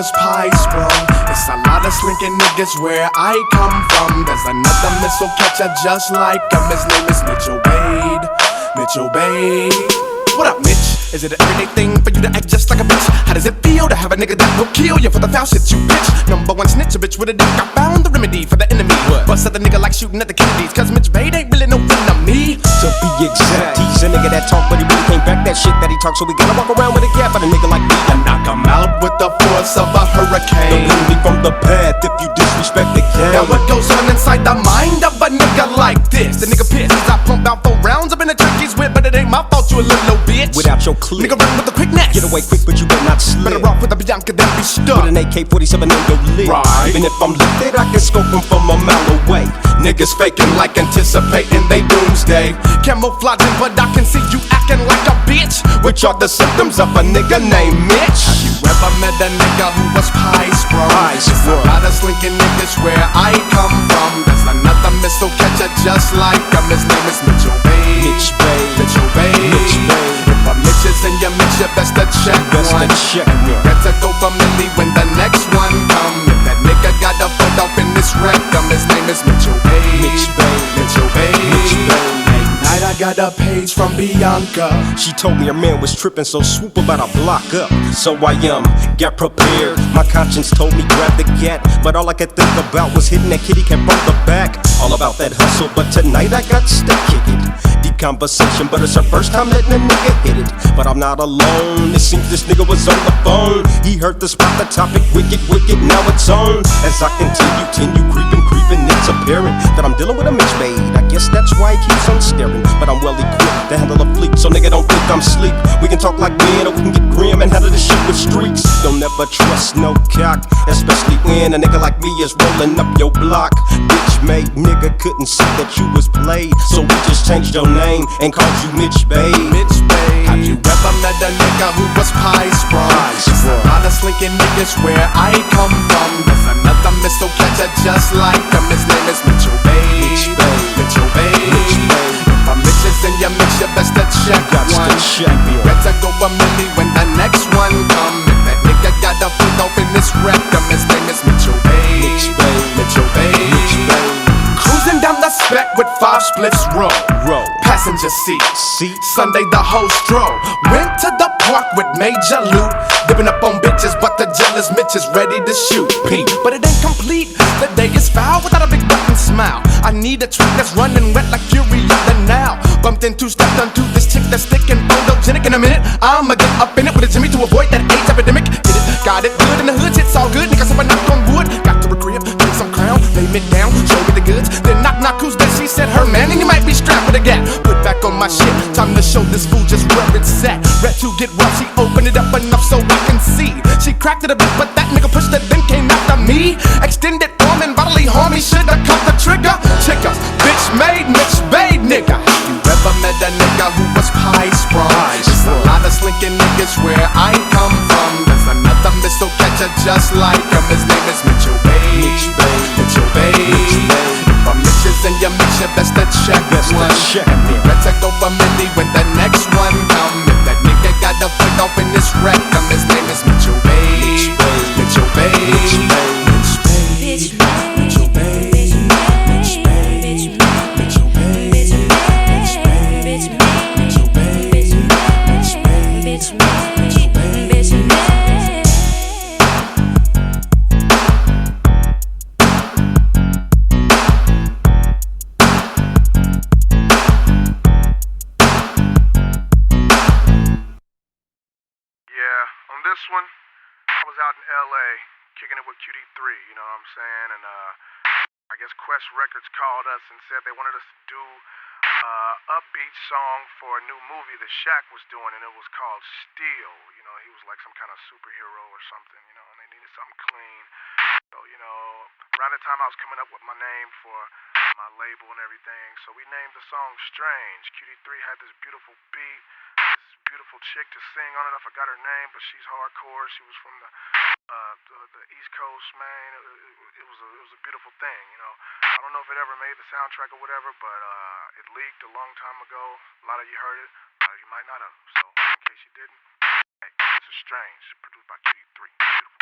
was pies, bro. It's a lot of slinking niggas where I come from. There's another missile catcher just like him. His name is Mitchell Bade. Mitchell Bade. What up, Mitch? Is it an everyday thing for you to act just like a bitch? How does it feel to have a nigga that will kill you for the foul shit you bitch? Number one snitch, a bitch with a dick. I found the remedy for the enemy. Bust at the nigga like shooting at the Kennedys. Cause Mitch Bade ain't really no friend of me. To be exact, he's a nigga that talk, but he really can't back that shit that he talk. So we gotta walk around with a gap on a nigga like me. I knock him out with the force of a hurricane. Don't leave me from the path if you disrespect the game. Now what goes on inside the mind of a nigga like this? The nigga pissed as I pump out 4 rounds up in the turkey's whip. But it ain't my fault, you a little bitch. Without your clip, nigga run with the quickness. Get away quick, but you better not slip. Better off with a Bianca than be stuck with an AK-47 in your lip. Right. Even if I'm lifted, I can scope him from a mile away. Niggas faking like anticipating they doomsday. Camouflaging, but I can see you acting like a bitch. Which are the symptoms of a nigga named Mitch. Have you ever met a nigga who was pies, bro? It's a lot of slinking niggas where I come from. There's another missile catcher just like him. His name is Mitchell Bade. Mitch Bade. Mitchell Bade. Mitch Bade. If a Mitch is in your Mitch, you best to check one. And we got to go for Millie when the next one come. If that nigga got a foot up in this rectum, his name is Mitchell Bade. Mitch Bade. Mitchell Bade. Mitch Bade. Night I got a page from Bianca. She told me her man was tripping, so swoop about a block up. So I got prepared. My conscience told me grab the gat, but all I could think about was hitting that kitty cat from the back. All about that hustle, but tonight I got to kick it. Deep conversation, but it's her first time letting a nigga hit it. But I'm not alone. It seems this nigga was on the phone. He heard the spot, the topic, wicked, now it's on. As I continue creeping, it's apparent that I'm dealing with a Mitch Bade. I guess that's why he keeps on staring. But I'm well equipped to handle a fleet, so nigga don't think I'm sleep. We can talk like men, or we can get grim and handle this shit with streets. Don't never trust no cock, especially when a nigga like me is rolling up your block. Bitch made nigga couldn't see that you was played, so we just changed your name and called you Mitch Bade. Mitch Bade. Have you ever met a nigga who was pies, bro? It's a lot of slinking niggas where I come from. There's another missile catcher just like him. His name is Mitchell Bade. Mitch Bade. Mitchell Bade. Mitch Bade. If a Mitch is in your mix, you best to check one. We better go for Millie when the next one come. If that nigga got a foot up in this rectum, his name is Mitchell Bade. Mitch Bade. Mitchell Bade. Mitch Bade. Cruising down the spec with 5 spliffs roll. Passenger seat. Sunday the whole stroll. Went to the park with major loot. Dipping up on bitches, but the jealous Mitch is ready to shoot. Pete, but it ain't complete. The day is foul without a big button smile. I need a track that's running wet like Fury of the Now. Bumped into, stepped onto this chick that's thick and photogenic. In a minute, I'ma get up in it with a Jimmy to avoid that AIDS epidemic. Get it, got it good in the hood, it's all good. Niggas if I knock on wood, got to a crib, take some crown, lay me down, show me the goods. Then knock, who's that? She said her man, and you might be strapped with a gap. Put back on my shit, time to show this fool just where it's at. Red to get rough, she opened it up enough so I can see. She cracked it a bit, but that nigga pushed it, then came after me. Extended arm and bodily harm, he should've cut the trigger. Chickas, bitch made, Mitch Bade, nigga. You ever met a nigga who was pies, bro? There's a lot of slinking niggas where I come from. There's another missile catcher just like him. His name is Mitchell Bade. Mitch Bade. Mitchell Bade. If a Mitch is in your mix, you best to check one. And we better go for Millie when the next one come. If that nigga got a foot off in this rectum, his name is Mitchell Bade. Mitchell Bade. Mitch Bade. Mitch Bade. Mitchell Bade. Mitch Bade. Mitchell Bade. Mitch Bade. Mitchell Bade. Mitch Bade. Mitch Bade. Mitch Bade. On this one, I was out in LA kicking it with QD3, you know what I'm saying? And I guess Quest Records called us and said they wanted us to do upbeat song for a new movie that Shaq was doing, and it was called Steel. You know, he was like some kind of superhero or something, you know, and they needed something clean. So, you know, around the time I was coming up with my name for my label and everything, so we named the song Strange. QD3 had this beautiful beat, beautiful chick to sing on it. I forgot her name, but she's hardcore. She was from the East Coast, man. It was a beautiful thing, you know. I don't know if it ever made the soundtrack or whatever, but it leaked a long time ago. A lot of you heard it, a lot of you might not have. So in case you didn't, hey, this is Strange, produced by QD3. Beautiful.